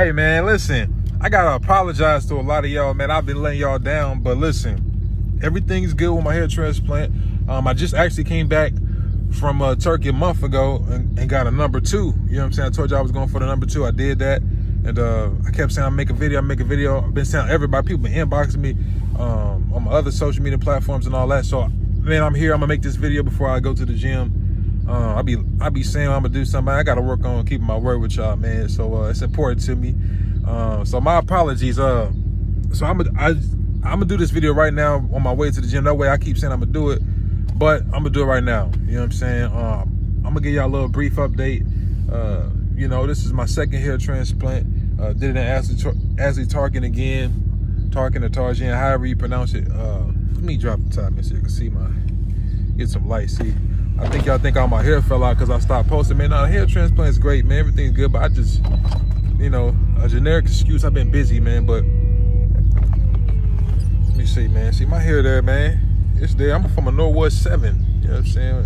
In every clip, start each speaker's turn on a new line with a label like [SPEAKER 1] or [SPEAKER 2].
[SPEAKER 1] Hey, man, listen, I gotta apologize to a lot of y'all, man. I've been letting y'all down, but listen, everything's good with my hair transplant. I just actually came back from Turkey a month ago and got a number 2. You know what I'm saying? I told you I was going for the number 2. I did that. And I kept saying I'll make a video. I've been telling everybody, people been inboxing me on my other social media platforms and all that. So, man, I'm here. I'm gonna make this video before I go to the gym. I be saying I'm gonna do something. I gotta work on keeping my word with y'all, man. So it's important to me. So my apologies. So I'm gonna do this video right now on my way to the gym. That way I keep saying I'm gonna do it, but I'm gonna do it right now. You know what I'm saying? I'm gonna give y'all a little brief update. You know, this is my second hair transplant. Did it in Ashley Tarkin again. Tarkin or Tarjan, however you pronounce it. Let me drop the top so you can see get some light. See, I think y'all think all my hair fell out because I stopped posting. Man, no, the hair transplant is great, man. Everything's good, but I just, you know, a generic excuse. I've been busy, man, but let me see, man. See, my hair there, man. It's there. I'm from a Norwood 7. You know what I'm saying?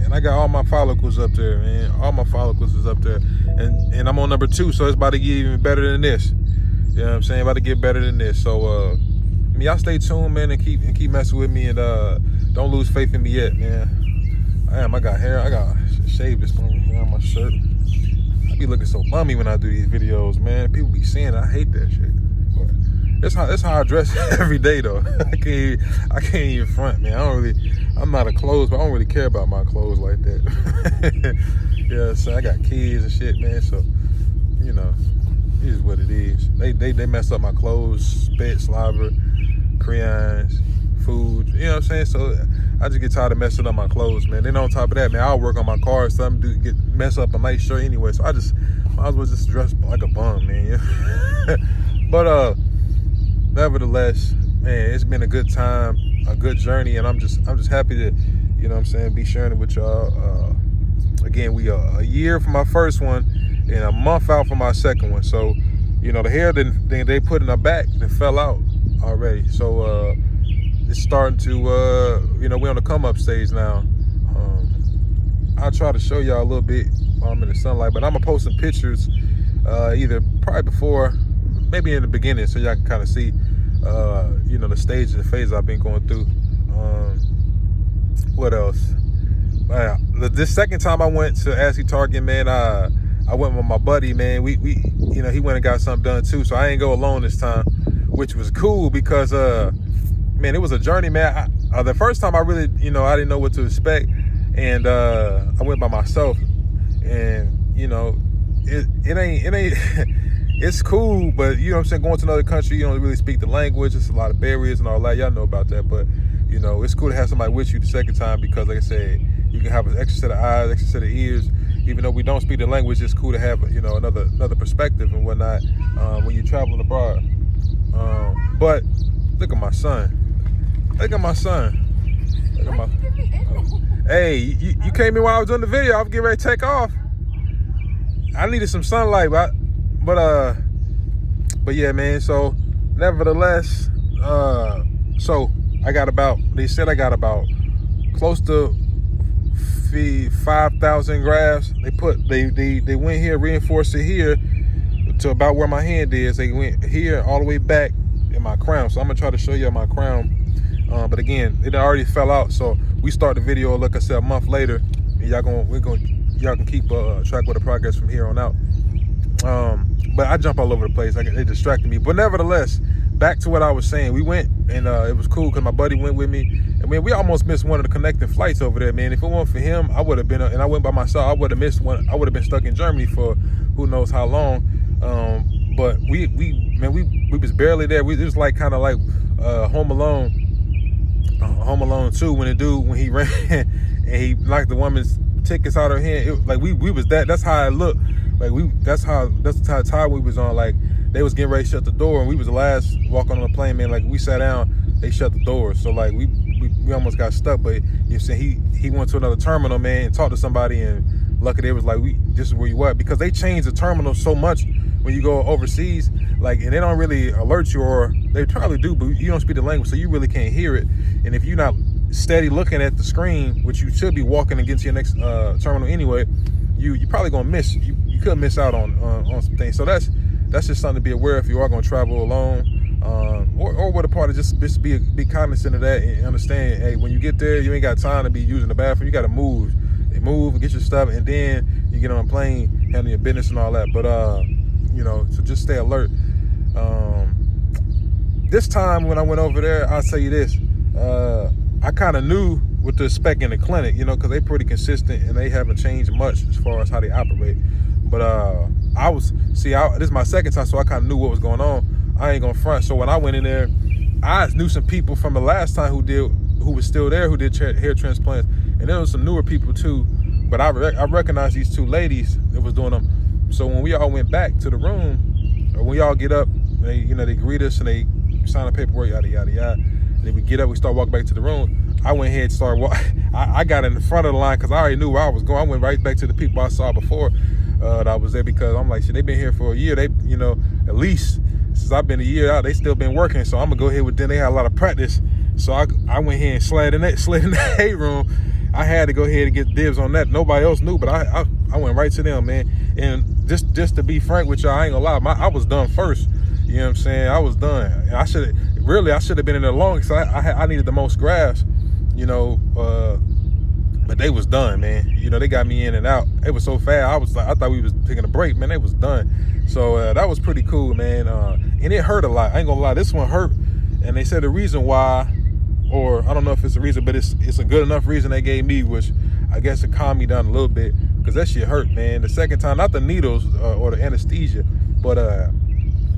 [SPEAKER 1] And I got all my follicles up there, man. All my follicles is up there. And I'm on number 2, so it's about to get even better than this. You know what I'm saying? About to get better than this. So, I mean, y'all stay tuned, man, and keep messing with me, and don't lose faith in me yet, man. I got hair. I got shaved this thing here on my shirt. I be looking so bummy when I do these videos, man. People be saying I hate that shit. But that's how I dress every day, though. I can't even front, man. I'm not a clothes, but I don't really care about my clothes like that. Yeah, so I got kids and shit, man. So, you know, it is what it is. They mess up my clothes, spit, slobber, crayons, food. You know what I'm saying? So I just get tired of messing up my clothes, man. Then on top of that, man, I'll work on my car. Something mess up a nice shirt anyway. So I just might as well just dress like a bum, man. But nevertheless, man, it's been a good time, a good journey, and I'm just happy to, you know what I'm saying, be sharing it with y'all. Again, we are a year from my first one and a month out from my second one. So, you know, the hair they put in the back that fell out already. So it's starting to, you know, we're on the come up stage now. I'll try to show y'all a little bit while I'm in the sunlight, but I'm gonna post some pictures either probably before, maybe in the beginning, so y'all can kind of see, you know, the stage and the phase I've been going through. What else? This second time I went to Ashley Target, man, I went with my buddy, man. We you know, he went and got something done too, so I ain't go alone this time, which was cool because man, it was a journey, man. The first time I really, you know, I didn't know what to expect, and I went by myself, and you know, it ain't it's cool, but you know what I'm saying, going to another country, you don't really speak the language. There's a lot of barriers and all that. Y'all know about that, but you know, it's cool to have somebody with you the second time because, like I said, you can have an extra set of eyes, extra set of ears. Even though we don't speak the language, it's cool to have, you know, another perspective and whatnot when you're traveling abroad. But look at my son. Look at my son. Look at my. Hey, you came in while I was doing the video. I was getting ready to take off. I needed some sunlight, but yeah, man. So nevertheless, so they said I got about close to 5,000 grafts. They went here, reinforced it here to about where my hand is. They went here all the way back in my crown. So I'm gonna try to show you my crown. But again, it already fell out. So we start the video, like I said, a month later, and y'all can keep track with the progress from here on out. But I jump all over the place. They distracted me. But nevertheless, back to what I was saying. We went, and it was cool because my buddy went with me. And man, we almost missed one of the connecting flights over there, man. If it weren't for him, I would have been, and I went by myself, I would have missed one. I would have been stuck in Germany for who knows how long. But we was barely there. It was like kind of like Home Alone 2 when he ran and he knocked the woman's tickets out of her hand. Like we was that. That's how it looked. Like that's how tired we was on. Like they was getting ready to shut the door, and we was the last walk on the plane, man. Like we sat down, they shut the door. So like we almost got stuck. But you know what I'm saying, he went to another terminal, man, and talked to somebody, and luckily it was like, this is where you at, because they changed the terminal so much when you go overseas, like, and they don't really alert you, or they probably do, but you don't speak the language, so you really can't hear it. And if you're not steady looking at the screen, which you should be walking against your next terminal anyway, you probably gonna miss. You could miss out on some things. So that's just something to be aware if you are going to travel alone, or with a partner. Just be cognizant of that and understand. Hey, when you get there, you ain't got time to be using the bathroom. You got to move and get your stuff, and then you get on a plane, handle your business and all that. But so just stay alert. This time when I went over there, I'll tell you this. I kind of knew what to expect in the clinic, because they pretty consistent and they haven't changed much as far as how they operate. But this is my second time, so I kind of knew what was going on. I ain't gonna front. So when I went in there, I knew some people from the last time who was still there, who did hair transplants, and there was some newer people too. But I recognized these two ladies that was doing them. So when we all went back to the room, or when y'all get up, they greet us and they sign the paperwork, yada yada yada. And then we get up, we start walking back to the room. I went ahead and started walking. I got in the front of the line because I already knew where I was going. I went right back to the people I saw before that I was there, because I'm like, shit, they've been here for a year. They, at least since I've been a year out, they still been working. So I'm gonna go ahead with them. They had a lot of practice. So I went here and slid in that hay room. I had to go ahead and get dibs on that. Nobody else knew, but I went right to them, man. And just to be frank with y'all, I ain't gonna lie, I was done first. You know what I'm saying? I was done. And I should have been in there long, because I needed the most grafts, but they was done, man. They got me in and out. It was so fast. I thought we was taking a break, man. They was done. So that was pretty cool, man. And it hurt a lot. I ain't gonna lie, this one hurt. And they said the reason why, or I don't know if it's a reason, but it's a good enough reason they gave me, which I guess it calmed me down a little bit, because that shit hurt, man. The second time, not the needles or the anesthesia, but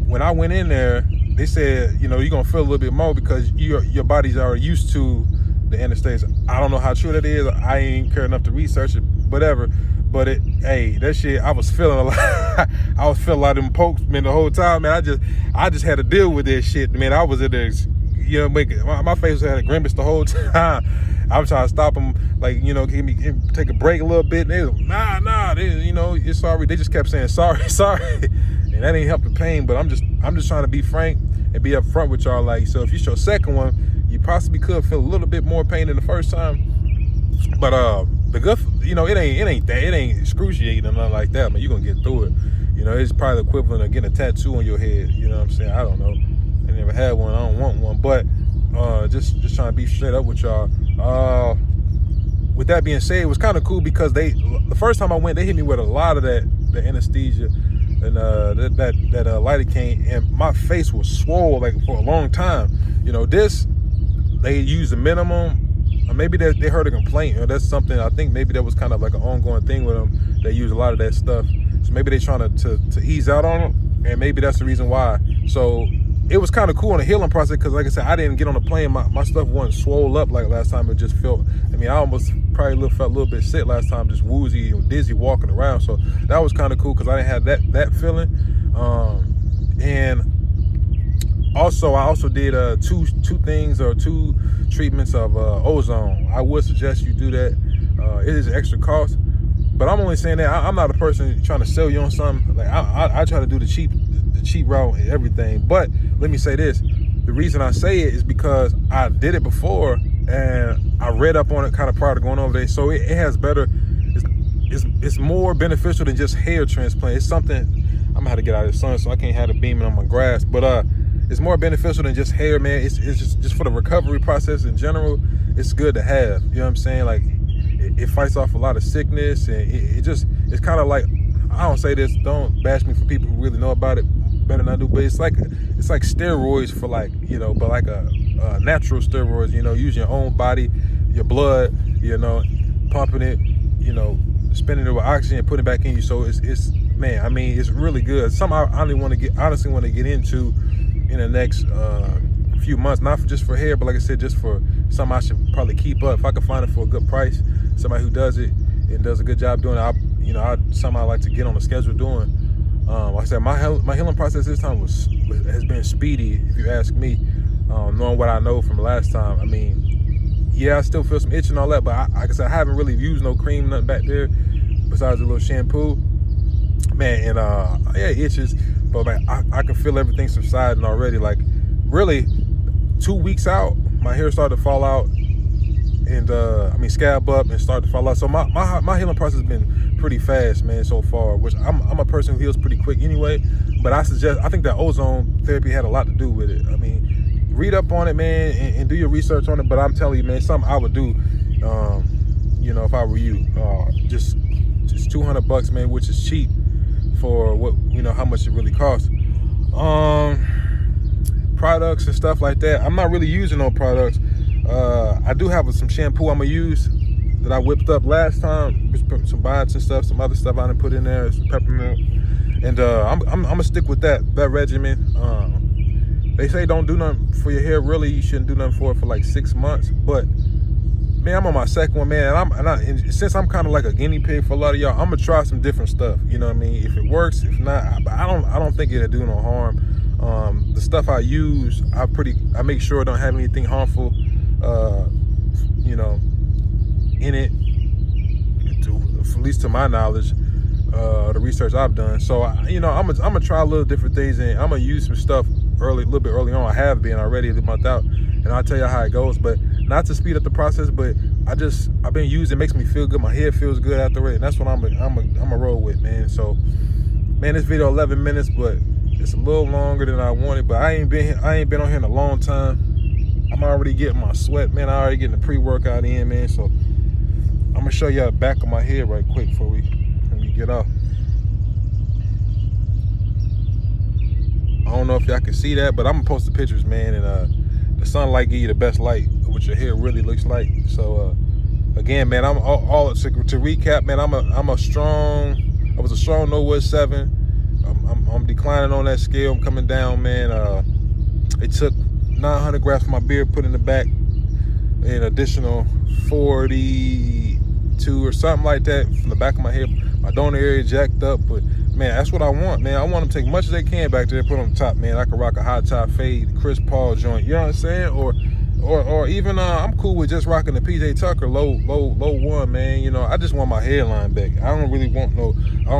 [SPEAKER 1] when I went in there, they said, you're gonna feel a little bit more because your body's already used to the anesthesia. I don't know how true that is. I ain't care enough to research it, whatever. But that shit, I was feeling a lot. I was feeling a lot of them pokes, man, the whole time, man. I just had to deal with this shit, man. I was in there, my face had a grimace the whole time. I was trying to stop them, like, take a break a little bit. And they was, nah, it's sorry. They just kept saying sorry, and that ain't help the pain. But I'm just trying to be frank and be upfront with y'all. Like, so if you show second one, you possibly could feel a little bit more pain than the first time. But the good, it ain't excruciating or nothing like that, man. You gonna get through it. It's probably the equivalent of getting a tattoo on your head. You know what I'm saying? I don't know. I never had one. I don't want one. But just trying to be straight up with y'all. With that being said, it was kind of cool because the first time I went, they hit me with a lot of the anesthesia and that lidocaine, and my face was swole like for a long time. This, they used the minimum. Or maybe they heard a complaint, or that's something. I think maybe that was kind of like an ongoing thing with them. They use a lot of that stuff, so maybe they're trying to ease out on them, and maybe that's the reason why. So it was kind of cool in the healing process, because like I said, I didn't get on the plane. My stuff wasn't swole up like last time. It just felt. I almost probably felt a little bit sick last time, just woozy and dizzy walking around. So that was kind of cool because I didn't have that feeling. And also, I also did two treatments of ozone. I would suggest you do that. It is an extra cost, but I'm only saying that I'm not a person trying to sell you on something. Like I try to do the cheap route and everything. But let me say this: the reason I say it is because I did it before and I read up on it kind of prior to going over there. So it has better. It's more beneficial than just hair transplant. It's something I'm gonna have to get out of the sun, so I can't have it beaming on my grass. But it's more beneficial than just hair, man. It's just for the recovery process in general. It's good to have. You know what I'm saying? Like it fights off a lot of sickness, and it's kind of like, I don't say this, don't bash me for people who really know about it better than I do, but it's like steroids for but like a natural steroids. Using your own body, your blood, pumping it, spinning it with oxygen, putting it back in you. So it's man, it's really good. Something I honestly want to get into in the next few months, not just for hair, but like I said, just for something I should probably keep up. If I can find it for a good price, somebody who does it and does a good job doing it, something I like to get on the schedule doing. Like I said, my healing process this time has been speedy, if you ask me. Knowing what I know from last time, I still feel some itch and all that, but like I said, I haven't really used no cream, nothing back there besides a little shampoo, man. And it itches, but man, I can feel everything subsiding already. Like really, 2 weeks out, my hair started to fall out and I mean scab up and start to fall out. So my healing process has been pretty fast, man, so far. Which I'm a person who heals pretty quick anyway. But I think that ozone therapy had a lot to do with it. I mean, read up on it, man, and do your research on it. But I'm telling you, man, something I would do, you know, if I were you. Just $200, man, which is cheap for what, you know, how much it really costs. Products and stuff like that, I'm not really using no products. I do have some shampoo I'm gonna use that I whipped up last time. Some bites and stuff, some other stuff I didn't put in there, some peppermint, and I'm gonna stick with that regimen. They say don't do nothing for your hair. Really, you shouldn't do nothing for it for like 6 months. But man, I'm on my second one, man, and since I'm kind of like a guinea pig for a lot of y'all, I'm gonna try some different stuff. You know what I mean? If it works, if not, I don't think it'll do no harm. The stuff I use, I make sure it don't have anything harmful, you know, in it, at least to my knowledge, the research I've done. So, you know, I'm gonna try a little different things, and I'm gonna use some stuff a little bit early on. I have been already a month out, and I'll tell you how it goes. But not to speed up the process, but I've been using. It makes me feel good. My head feels good after it, and that's what I'm a roll with, man. So, man, this video 11 minutes, but it's a little longer than I wanted. But I ain't been on here in a long time. I'm already getting my sweat, man. I already getting the pre-workout in, man. So I'm gonna show y'all the back of my head right quick before we get off. I don't know if y'all can see that, but I'm gonna post the pictures, man. And the sunlight give you the best light of what your hair really looks like. So again, man, I'm all to recap, man. I was a strong Norwood 7. I'm declining on that scale. I'm coming down, man. It took 900 grafts from my beard, put in the back, an additional 42 or something like that from the back of my head. My donor area jacked up, but man, that's what I want, man. I want them to take much as they can back there, put on the top, man. I can rock a high top fade, Chris Paul joint, you know what I'm saying? Or even I'm cool with just rocking the PJ Tucker low one, man. You know, I just want my hairline back. I don't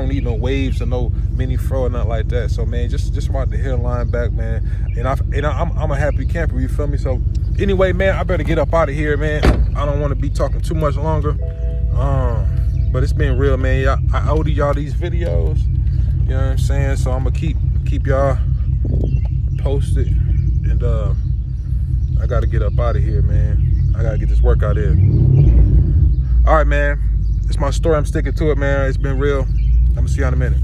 [SPEAKER 1] need no waves or no mini fro or nothing like that. So man, just rock the hairline back, man. And I'm a happy camper, you feel me? So anyway, man, I better get up out of here, man. I don't want to be talking too much longer. But it's been real, man. I owe y'all these videos. You know what I'm saying? So I'm gonna keep y'all posted, and I gotta get up out of here, man. I gotta get this workout in. All right, man. It's my story. I'm sticking to it, man. It's been real. I'm gonna see you in a minute.